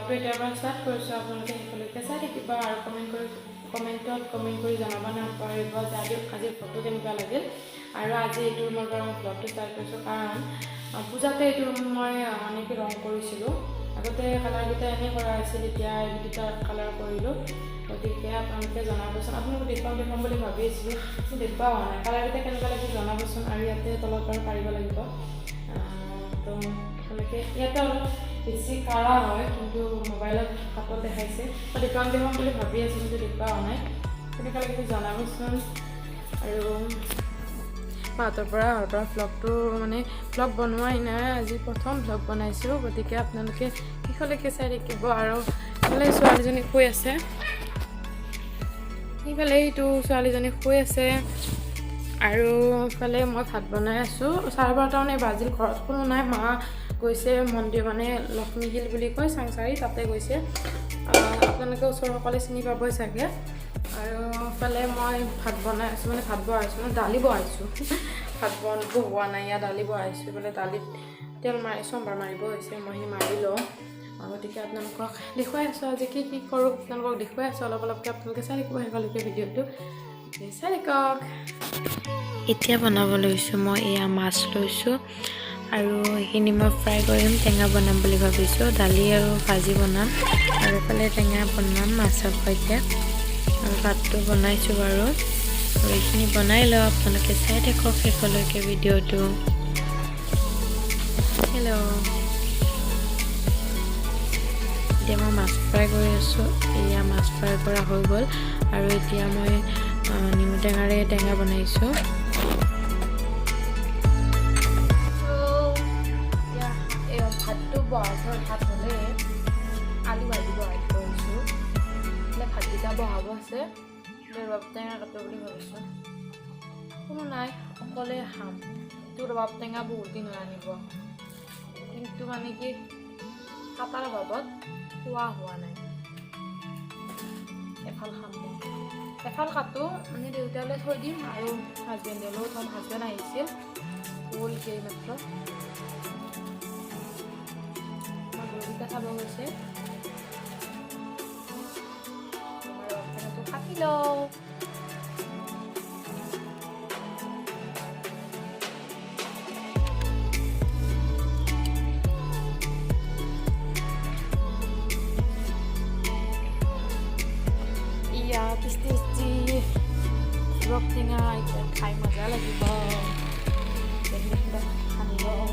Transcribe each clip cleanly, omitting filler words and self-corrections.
ব্লগটো এতিয়াৰ পৰা ষ্টাৰ্ট কৰিছোঁ আপোনালোকে সেইফালৈকে চাই থাকিব আৰু কমেণ্ট কৰি জনাব নাপাহৰিব যে আজি ফটো কেনেকুৱা লাগিল আৰু আজি এইটো ৰুমৰ পৰা মই ব্লগটো ষ্টাৰ্ট কৰিছোঁ কাৰণ পূজাতে এইটো ৰুম মই অনেকৈ ৰং কৰিছিলোঁ আগতে কালাৰকেইটা এনেই কৰা আছিল এতিয়া এইকেইটা কালাৰ কৰিলোঁ গতিকে আপোনালোকে জনাবচোন আপোনালোকে দেখুৱাম বুলি ভাবি আছিলোঁ কিন্তু দেখুওৱা হোৱা নাই কালাৰকেইটা কেনেকুৱা লাগিল জনাবচোন আৰু ইয়াতে তলত বাৰু পাৰিব লাগিব তো আপোনালোকে ইয়াতে অলপ বেছি কাঢ়া হয় কিন্তু মোবাইলত হাতত দেখাইছে মই দেখুৱাম বুলি ভাবি আছোঁ কিন্তু দেখুওৱা হোৱা নাই কেনেকুৱা লাগিল জনাবচোন আৰু হাতৰ পৰা ভ্লগটো মানে ভ্লগ বনোৱাই নাই আজি প্ৰথম ভ্লগ বনাইছোঁ গতিকে আপোনালোকে শেষলৈকে চাই থাকিব আৰু এইফালে ছোৱালীজনী শুই আছে সেইফালে এইটো ছোৱালীজনী শুই আছে আৰু ইফালে মই ভাত বনাই আছোঁ 12:30 বাজিল ঘৰত কোনো নাই মা গৈছে মন্দিৰ মানে লক্ষ্মীশিল বুলি কয় চাংচাৰী তাতে গৈছে আপোনালোকে ওচৰসকলে চিনি পাবই চাগে আৰু ইফালে মই ভাত বনাই আছোঁ মানে ভাত বহাইছোঁ মানে দালি বহাইছোঁ ভাত বহোৱা নাই ইয়াত দালি বহাইছোঁ বোলে দালিত তেল চম্ভাৰ মাৰিব হৈছে মই সি মাৰি লওঁ গতিকে আপোনালোকক দেখুৱাই আছোঁ আজি কি কৰোঁ আপোনালোকক দেখুৱাই আছোঁ অলপকৈ আপোনালোকে চাই থাকিব শেষলৈকে ভিডিঅ'টো চাই থাকক এতিয়া বনাব লৈছোঁ মই এয়া মাছ লৈছোঁ আৰু এইখিনি মই ফ্ৰাই কৰিম টেঙা বনাম বুলি ভাবিছোঁ দালি আৰু ভাজি বনাম আৰু এইফালে টেঙা বনাম মাছৰ সৈতে আৰু ভাতটো বনাইছোঁ বাৰু আৰু এইখিনি বনাই লওঁ আপোনালোকে চাই থাকক শেষলৈকে ভিডিঅ'টো হেল্ল' এতিয়া মই মাছ ফ্ৰাই কৰি আছোঁ এয়া মাছ ফ্ৰাই কৰা হৈ গ'ল আৰু এতিয়া মই নেমু টেঙাৰে টেঙা বনাইছোঁ ভাতটো ভাত হ'লে আলু ভাজি বহাই থৈছোঁ এতিয়া ভাতকেইটা বহাব আছে ৰবাব টেঙা কাটো বুলি ভাবিছোঁ কোনো নাই অকলে খাম এইটো ৰবাব টেঙা বহুত দিন আনিব কিন্তু মানে কি কাটাৰ বাবত খোৱা হোৱা নাই এফাল খাম এফাল কাটো মানে দেউতালৈ থৈ দিম আৰু হাজবেণ্ডলৈও থ'ম হাজবেণ্ড আহিছিল গ'লগৈ মাত্ৰ গৰুকেইটা খাব গৈছে কাটি লওঁ টেষ্টি ৰস টেঙা এতিয়া খাই মজা লাগিব সানি লওঁ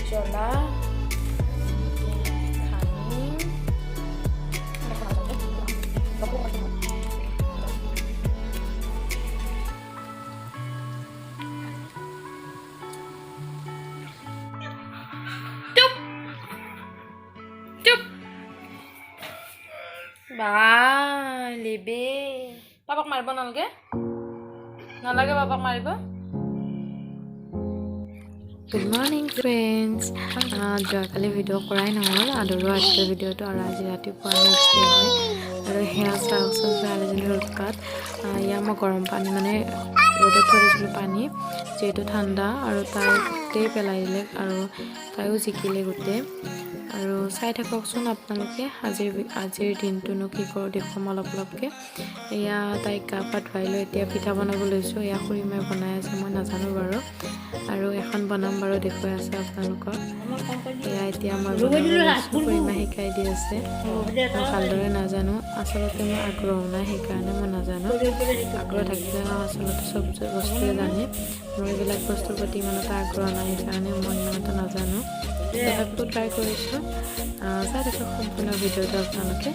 জ্বলা লিবি পাপাক মাৰিব নালাগে পাপাক মাৰিব গুড মৰ্ণিং ফ্ৰেণ্ডছ যোৱাকালি ভিডিঅ' কৰাই নহ'ল আদৰো আজিৰ ভিডিঅ'টো আৰু আজি ৰাতিপুৱা নেক্সট ডে হয় আৰু সেয়া চাওকচোন ছোৱালীজনীৰ উৎপাত ইয়াৰ মই গৰম পানী মানে ৰ'দত থৈ দিছিলোঁ পানী যিহেতু ঠাণ্ডা আৰু তাই গোটেই পেলাই দিলে আৰু তাইও জিকিলে গোটেই আৰু চাই থাককচোন আপোনালোকে আজিৰ দিনটোনো কি কৰোঁ দেখুৱাম অলপকৈ এয়া তাইক গা পা ধুৱাই লৈ এতিয়া পিঠা বনাব লৈছোঁ এয়া খুৰীমাই বনাই আছে মই নাজানো বাৰু আৰু এখন বনাম বাৰু দেখুৱাই আছে আপোনালোকক এয়া এতিয়া মই খুৰীমাই শিকাই দি আছে মই ভালদৰে নাজানো আচলতে মই আগ্ৰহ নাই সেইকাৰণে মই নাজানো আগ্ৰহ থাকিলে আচলতে চব বস্তুৱে জানে মোৰ এইবিলাক বস্তুৰ প্ৰতি ইমান এটা আগ্ৰহ নাই সেইকাৰণে মই ইমান এটা নাজানো তথাপিও ট্ৰাই কৰিছোঁ চাই থাকক সম্পূৰ্ণ ভিডিঅ'টো আপোনালোকে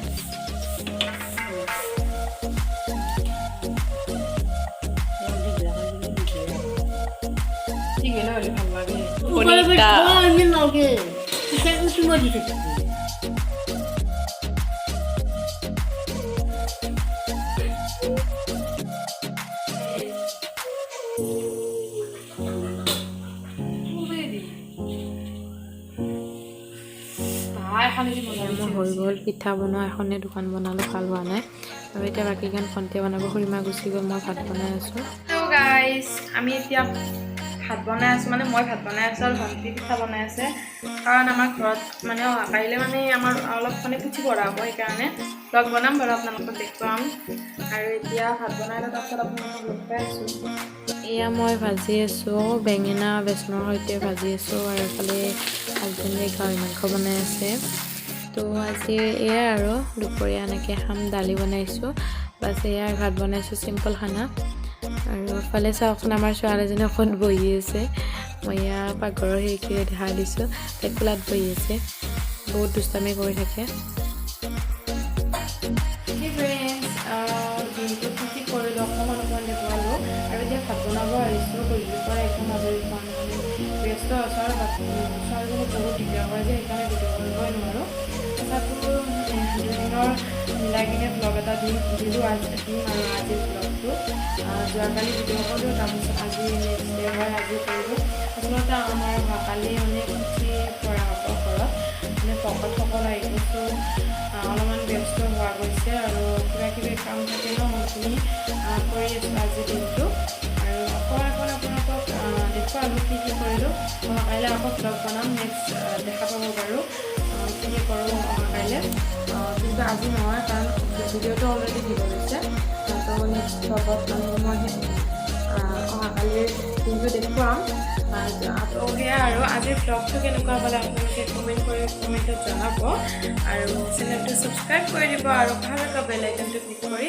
হৈ গ'ল পিঠা বনোৱা এখনে দোকান বনালোঁ ভাল হোৱা নাই আৰু এতিয়া বাকীখন ভণ্টিয়ে বনাব খুৰীমা গুচি গ'ল মই ভাত বনাই আছোঁ হেল্ল' গাইজ আমি এতিয়া ভাত বনাই আছোঁ মানে মই ভাত বনাই আছোঁ আৰু ভণ্টি পিঠা বনাই আছে কাৰণ আমাৰ ঘৰত মানে কাইলৈ মানে আমাৰ অলপ মানে পুঠি পঢ়া হ'ব সেইকাৰণে লগ বনাম বাৰু আপোনালোকক দেখুৱাম আৰু এতিয়া ভাত বনাই লৈ তাৰপিছত আপোনালোকক লগ পাই আছোঁ এয়া মই ভাজি আছোঁ বেঙেনা বেচনৰ সৈতে ভাজি আছোঁ আৰু এইফালে হাজবেণ্ডে গাহৰি মাংস বনাই আছে তো আজি এয়াই আৰু দুপৰীয়া এনেকৈ খাম দালি বনাইছোঁ বাছ এয়াই ভাত বনাইছোঁ চিম্পল খানা আৰু ইফালে চাওকচোন আমাৰ ছোৱালীজনী অকণ বহি আছে মই এয়া পাকঘৰৰ খিৰিকীৰে দেখা দিছোঁ তাই কোলাত বহি আছে বহুত দুষ্টামি কৰি থাকে দিনটো কি কৰিলোঁ অকণমান দেখুৱালোঁ আৰু এতিয়া ভাত বনাব আহিছোঁ গধূলিৰ পৰা একদম আজৰি হোৱা নাই ব্যস্ত আছোঁ আৰু ছোৱালীজনী বহুত দিগদাৰ কৰে যে সেইকাৰণে ভিডিঅ' কৰিবই নোৱাৰোঁ তথাপিও দুদিনৰ মিলাই কিনে ব্লগ এটা দিম আৰু আজিৰ ব্লগটো যোৱাকালি ভিডিঅ' কৰিলোঁ তাৰপিছত আজি নেক্সট ডে হয় আজি কৰিলোঁ আচলতে আমাৰ কালি মানে পুথি পঢ়া হ'ব ঘৰত মানে ভকতসকল আহি গৈছোঁ অলপমান ব্যস্ত হোৱা গৈছে আৰু কিবা কিবি কাম থাকে ন সেইখিনি কৰি আছোঁ আজিৰ দিনটো আৰু অকণ আপোনালোকক দেখুৱালোঁ কি কৰিলোঁ কাইলৈ আকৌ ব্লগ বনাম নেক্সট দেখা পাব বাৰু কি কৰোঁ কাইলৈ কিন্তু আজি নহয় কাৰণ ভিডিঅ'টো অলৰেডি দিব লৈছে তো নেক্সট ব্লগত মানে মই অহাকালিৰ দিনটো দেখুৱাম তো সেয়া আৰু আজিৰ ব্লগটো কেনেকুৱা পালে আপোনালোকে কমেণ্টত জনাব আৰু চেনেলটো ছাবস্ক্ৰাইব কৰি দিব আৰু ভাল এটা বেল আইকনটো ক্লিক কৰি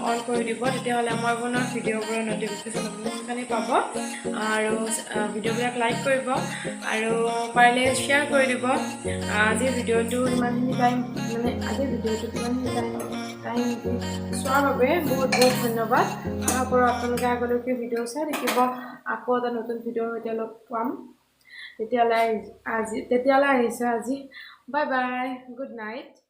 অন কৰি দিব তেতিয়াহ'লে মই বনোৱা ভিডিঅ'বোৰৰ ন'টিফিকেশ্যন আপোনালোকে পাব আৰু ভিডিঅ'বিলাক লাইক কৰিব আৰু পাৰিলে শ্বেয়াৰ কৰি দিব আজিৰ ভিডিঅ'টো ইমানখিনি টাইম মানে আজিৰ ভিডিঅ'টোত ইমানখিনি টাইম চোৱাৰ বাবে বহুত বহুত ধন্যবাদ আশা কৰোঁ আপোনালোকে আগলৈকে ভিডিঅ' চাই থাকিব আকৌ এটা নতুন ভিডিঅ'ৰ সৈতে লগ পাম তেতিয়ালৈ আহিছে আজি বাই বাই গুড নাইট